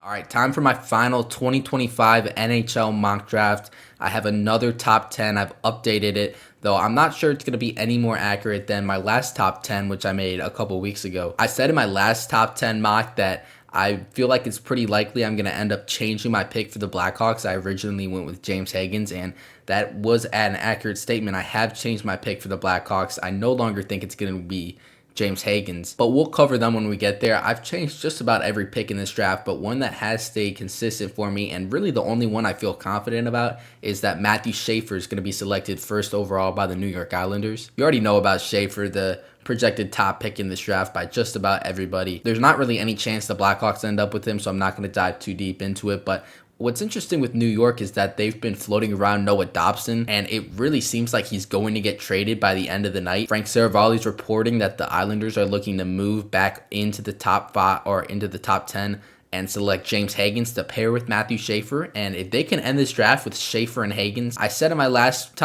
All right, time for my final 2025 NHL mock draft. I have another top 10. I've updated it, though I'm not sure it's going to be any more accurate than my last top 10, which I made a couple weeks ago. I said in my last top 10 mock that I feel like it's pretty likely I'm going to end up changing my pick for the Blackhawks. I originally went with James Higgins, and that was an accurate statement. I have changed my pick for the Blackhawks. I no longer think it's going to be James Higgins, but we'll cover them when we get there. I've changed just about every pick in this draft, but one that has stayed consistent for me, and really the only one I feel confident about, is that Matthew Schaefer is going to be selected first overall by the New York Islanders. You already know about Schaefer, the projected top pick in this draft by just about everybody. There's not really any chance the Blackhawks end up with him, so I'm not going to dive too deep into it, but what's interesting with New York is that they've been floating around Noah Dobson, and it really seems like he's going to get traded by the end of the night. Frank Saravalli's reporting that the Islanders are looking to move back into the top 5 or into the top 10 and select James Higgins to pair with Matthew Schaefer. And if they can end this draft with Schaefer and Higgins, I said in my last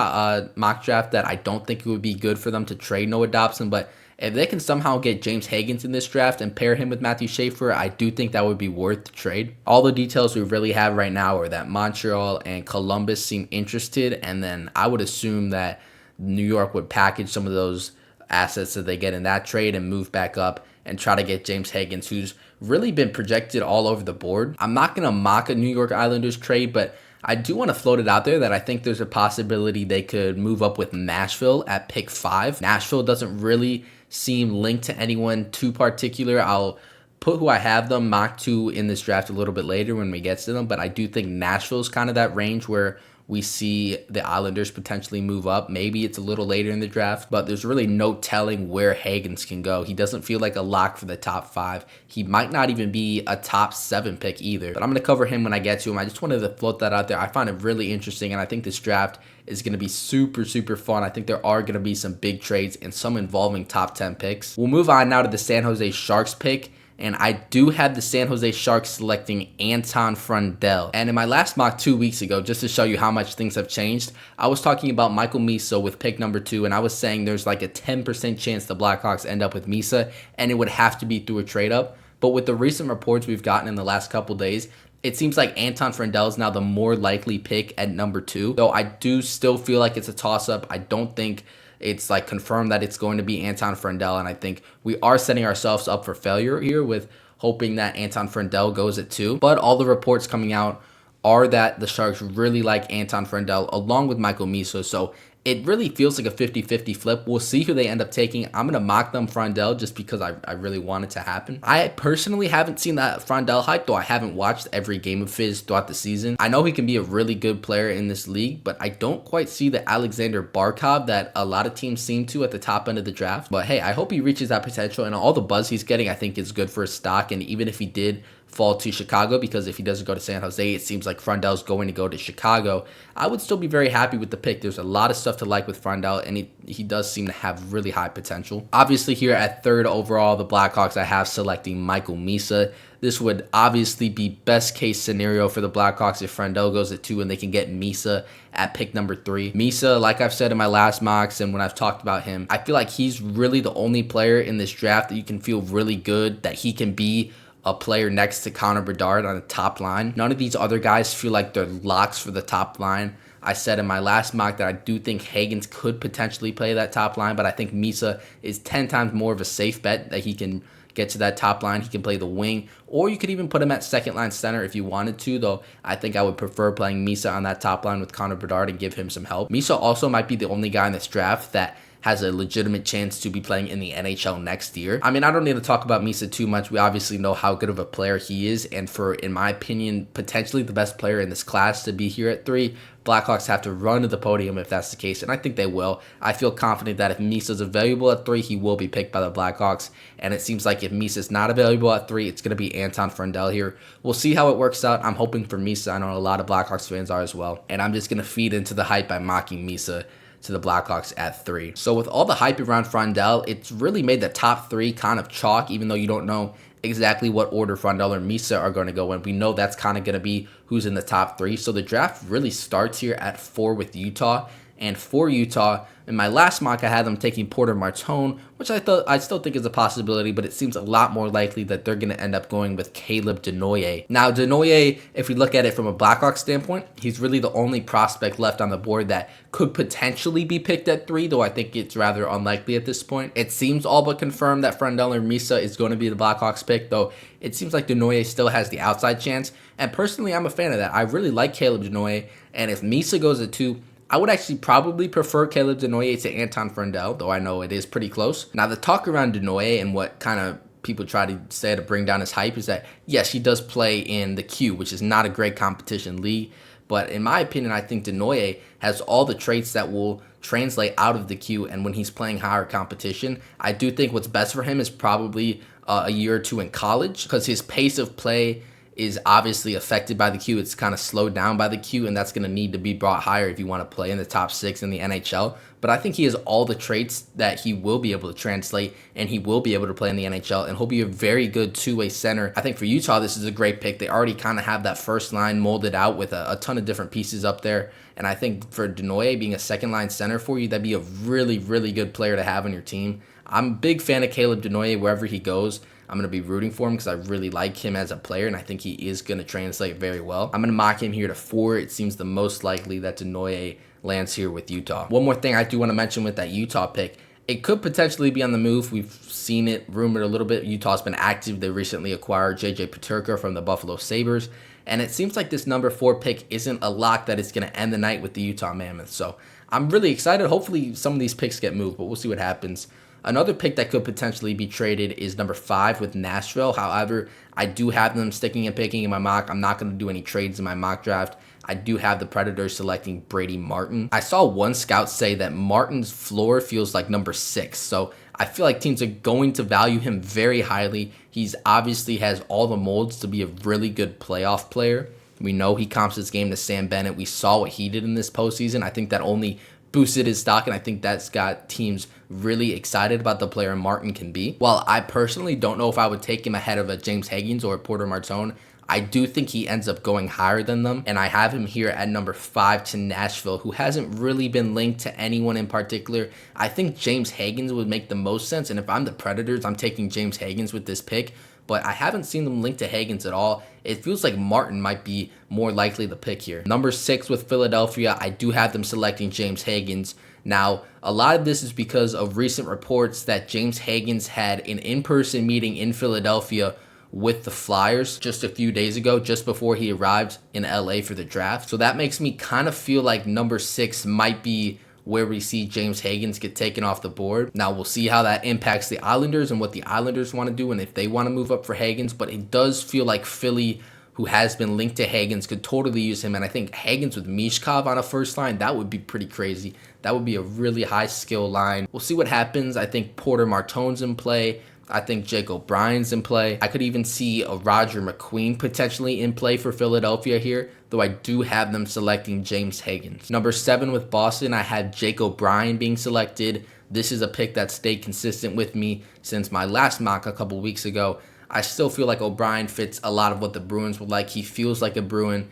mock draft that I don't think it would be good for them to trade Noah Dobson, but if they can somehow get James Higgins in this draft and pair him with Matthew Schaefer, I do think that would be worth the trade. All the details we really have right now are that Montreal and Columbus seem interested, and then I would assume that New York would package some of those assets that they get in that trade and move back up and try to get James Higgins, who's really been projected all over the board. I'm not going to mock a New York Islanders trade, but I do want to float it out there that I think there's a possibility they could move up with Nashville at pick 5. Nashville doesn't really seem linked to anyone too particular. I'll put who I have them mocked to in this draft a little bit later when we get to them, but I do think Nashville's kind of that range where we see the Islanders potentially move up. Maybe it's a little later in the draft, but there's really no telling where Higgins can go. He doesn't feel like a lock for the top 5. He might not even be a top 7 pick either, but I'm going to cover him when I get to him. I just wanted to float that out there. I find it really interesting, and I think this draft is going to be super, super fun. I think there are going to be some big trades and some involving top 10 picks. We'll move on now to the San Jose Sharks pick. And I do have the San Jose Sharks selecting Anton Frundell. And in my last mock 2 weeks ago, just to show you how much things have changed, I was talking about Michael Misa with pick number 2, and I was saying there's like a 10% chance the Blackhawks end up with Misa, and it would have to be through a trade up. But with the recent reports we've gotten in the last couple days, it seems like Anton Frundell is now the more likely pick at number 2. Though I do still feel like it's a toss-up. I don't think it's like confirmed that it's going to be Anton Frundell, and I think we are setting ourselves up for failure here with hoping that Anton Frundell goes at 2. But all the reports coming out are that the Sharks really like Anton Frundell along with Michael Misa, so it really feels like a 50-50 flip. We'll see who they end up taking. I'm going to mock them Frundell just because I really want it to happen. I personally haven't seen that Frundell hype, though I haven't watched every game of his throughout the season. I know he can be a really good player in this league, but I don't quite see the Alexander Barkov that a lot of teams seem to at the top end of the draft. But hey, I hope he reaches that potential, and all the buzz he's getting I think is good for his stock, and even if he did fall to Chicago, because if he doesn't go to San Jose, it seems like Frundell's going to go to Chicago, I would still be very happy with the pick. There's a lot of stuff to like with Frundell, and he does seem to have really high potential. Obviously here at 3rd overall, the Blackhawks, I have selecting Michael Misa. This would obviously be best case scenario for the Blackhawks if Frundell goes at 2 and they can get Misa at pick number 3. Misa, like I've said in my last mocks and when I've talked about him, I feel like he's really the only player in this draft that you can feel really good that he can be a player next to Connor Bedard on the top line. None of these other guys feel like they're locks for the top line. I said in my last mock that I do think Higgins could potentially play that top line, but I think Misa is 10 times more of a safe bet that he can get to that top line. He can play the wing, or you could even put him at second line center if you wanted to, though I think I would prefer playing Misa on that top line with Connor Bedard and give him some help. Misa also might be the only guy in this draft that has a legitimate chance to be playing in the NHL next year. I mean, I don't need to talk about Misa too much. We obviously know how good of a player he is, and for, in my opinion, potentially the best player in this class to be here at 3, Blackhawks have to run to the podium if that's the case, and I think they will. I feel confident that if Misa's available at 3, he will be picked by the Blackhawks, and it seems like if Misa's not available at 3, it's going to be Anton Frundell here. We'll see how it works out. I'm hoping for Misa. I know a lot of Blackhawks fans are as well, and I'm just going to feed into the hype by mocking Misa to the Blackhawks at 3. So with all the hype around Frundell, it's really made the top 3 kind of chalk, even though you don't know exactly what order Frundell or Misa are going to go in. We know that's kind of going to be who's in the top 3. So the draft really starts here at 4 with Utah, And for Utah, in my last mock, I had them taking Porter Martone, which I still think is a possibility, but it seems a lot more likely that they're going to end up going with Caleb Denoye. Now, Denoye, if we look at it from a Blackhawks standpoint, he's really the only prospect left on the board that could potentially be picked at 3, though I think it's rather unlikely at this point. It seems all but confirmed that Frendel or Misa is going to be the Blackhawks pick, though it seems like Denoye still has the outside chance. And personally, I'm a fan of that. I really like Caleb Denoye, and if Misa goes at 2, I would actually probably prefer Caleb Denoye to Anton Frendel, though I know it is pretty close. Now, the talk around Denoye and what kind of people try to say to bring down his hype is that, yes, he does play in the Q, which is not a great competition league. But in my opinion, I think Denoye has all the traits that will translate out of the Q. And when he's playing higher competition, I do think what's best for him is probably a year or 2 in college, because his pace of play is obviously affected by the Q. It's kind of slowed down by the Q, and that's going to need to be brought higher if you want to play in the top 6 in the NHL. But I think he has all the traits that he will be able to translate, and he will be able to play in the NHL, and he'll be a very good two-way center. I think for Utah, this is a great pick. They already kind of have that first line molded out with a ton of different pieces up there. And I think for Denoye being a second-line center for you, that'd be a really, really good player to have on your team. I'm a big fan of Caleb Denoye wherever he goes. I'm going to be rooting for him because I really like him as a player, and I think he is going to translate very well. I'm going to mock him here to 4. It seems the most likely that Denoye lands here with Utah. One more thing I do want to mention with that Utah pick, it could potentially be on the move. We've seen it rumored a little bit. Utah's been active. They recently acquired J.J. Peterka from the Buffalo Sabres, and it seems like this number 4 pick isn't a lock that it's going to end the night with the Utah Mammoth. So I'm really excited. Hopefully some of these picks get moved, but we'll see what happens. Another pick that could potentially be traded is number 5 with Nashville. However, I do have them sticking and picking in my mock. I'm not going to do any trades in my mock draft. I do have the Predators selecting Brady Martin. I saw one scout say that Martin's floor feels like number 6. So I feel like teams are going to value him very highly. He's obviously has all the molds to be a really good playoff player. We know he comps his game to Sam Bennett. We saw what he did in this postseason. I think that only boosted his stock, and I think that's got teams really excited about the player Martin can be. While I personally don't know if I would take him ahead of a James Higgins or a Porter Martone, I do think he ends up going higher than them, and I have him here at number 5 to Nashville, who hasn't really been linked to anyone in particular. I think James Higgins would make the most sense, and if I'm the Predators, I'm taking James Higgins with this pick, but I haven't seen them linked to Higgins at all. It feels like Martin might be more likely the pick here. Number 6 with Philadelphia, I do have them selecting James Higgins. Now, a lot of this is because of recent reports that James Higgins had an in-person meeting in Philadelphia with the Flyers just a few days ago, just before he arrived in LA for the draft. So that makes me kind of feel like number 6 might be where we see James Higgins get taken off the board. Now, we'll see how that impacts the Islanders and what the Islanders want to do and if they want to move up for Higgins, but it does feel like Philly, who has been linked to Higgins, could totally use him, and I think Higgins with Mishkov on a first line, that would be pretty crazy. That would be a really high skill line. We'll see what happens. I think Porter Martone's in play. I think Jake O'Brien's in play. I could even see a Roger McQueen potentially in play for Philadelphia here, though I do have them selecting James Higgins. Number 7 with Boston, I had Jake O'Brien being selected. This is a pick that stayed consistent with me since my last mock a couple weeks ago. I still feel like O'Brien fits a lot of what the Bruins would like. He feels like a Bruin.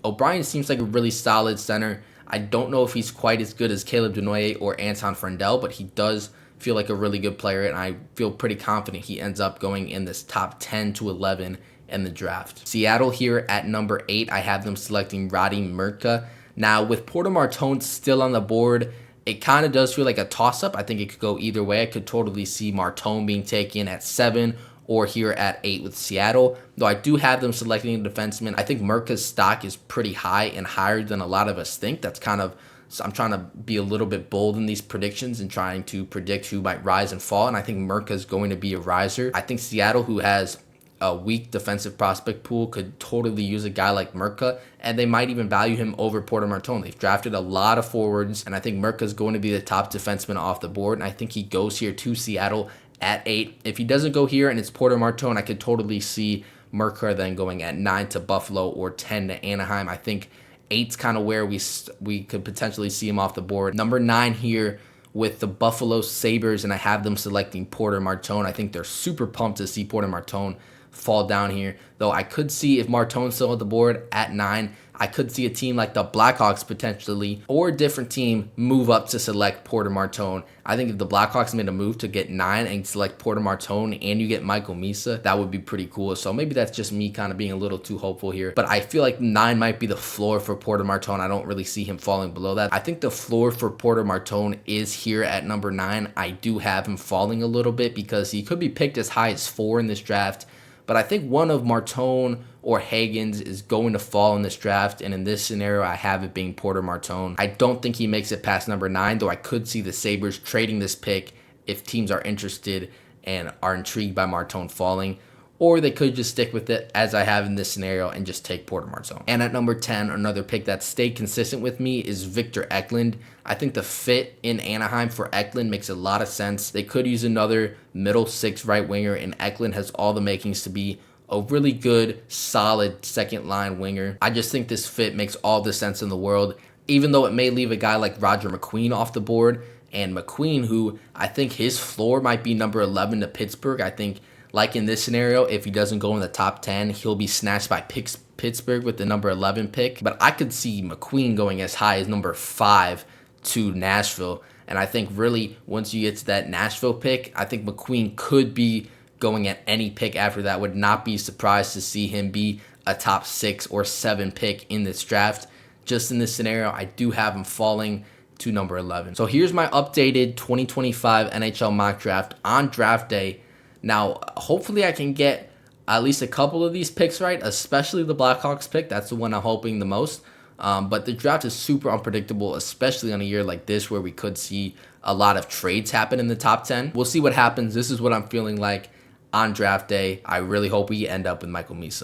O'Brien seems like a really solid center. I don't know if he's quite as good as Caleb Denoye or Anton Frendel, but he does feel like a really good player, and I feel pretty confident he ends up going in this top 10 to 11 in the draft. Seattle here at number 8, I have them selecting Roddy Murka. Now, with Porter Martone still on the board, it kind of does feel like a toss-up. I think it could go either way. I could totally see Martone being taken at 7 or here at 8 with Seattle, though I do have them selecting a defenseman. I think Murka's stock is pretty high and higher than a lot of us think. That's kind of, so I'm trying to be a little bit bold in these predictions and trying to predict who might rise and fall, and I think Murka is going to be a riser. I think Seattle, who has a weak defensive prospect pool, could totally use a guy like Murka, and they might even value him over Porter Martone. They've drafted a lot of forwards, and I think Murka is going to be the top defenseman off the board, and I think he goes here to Seattle at 8. If he doesn't go here and it's Porter Martone, I could totally see Murka then going at 9 to Buffalo or 10 to Anaheim. I think 8's kind of where we could potentially see him off the board. Number 9 here with the Buffalo Sabres, and I have them selecting Porter Martone. I think they're super pumped to see Porter Martone fall down here, though I could see if Martone's still at the board at 9, I could see a team like the Blackhawks potentially, or a different team, move up to select Porter Martone. I think if the Blackhawks made a move to get 9 and select Porter Martone and you get Michael Misa, that would be pretty cool. So maybe that's just me kind of being a little too hopeful here. But I feel like 9 might be the floor for Porter Martone. I don't really see him falling below that. I think the floor for Porter Martone is here at number 9. I do have him falling a little bit because he could be picked as high as 4 in this draft. But I think one of Martone or Hagens is going to fall in this draft. And in this scenario, I have it being Porter Martone. I don't think he makes it past number 9, though I could see the Sabres trading this pick if teams are interested and are intrigued by Martone falling. Or they could just stick with it as I have in this scenario and just take Porter Martone. And at number 10, another pick that stayed consistent with me is Victor Eklund. I think the fit in Anaheim for Eklund makes a lot of sense. They could use another middle 6 right winger, and Eklund has all the makings to be a really good, solid second line winger. I just think this fit makes all the sense in the world, even though it may leave a guy like Roger McQueen off the board. And McQueen, who I think his floor might be number 11 to Pittsburgh. I think, like in this scenario, if he doesn't go in the top 10, he'll be snatched by Pittsburgh with the number 11 pick. But I could see McQueen going as high as number 5 to Nashville. And I think really once you get to that Nashville pick, I think McQueen could be going at any pick after that. Would not be surprised to see him be a top 6 or 7 pick in this draft. Just in this scenario, I do have him falling to number 11. So here's my updated 2025 NHL mock draft on draft day. Now, hopefully I can get at least a couple of these picks right, especially the Blackhawks pick. That's the one I'm hoping the most. But the draft is super unpredictable, especially on a year like this where we could see a lot of trades happen in the top 10. We'll see what happens. This is what I'm feeling like on draft day. I really hope we end up with Michael Misa.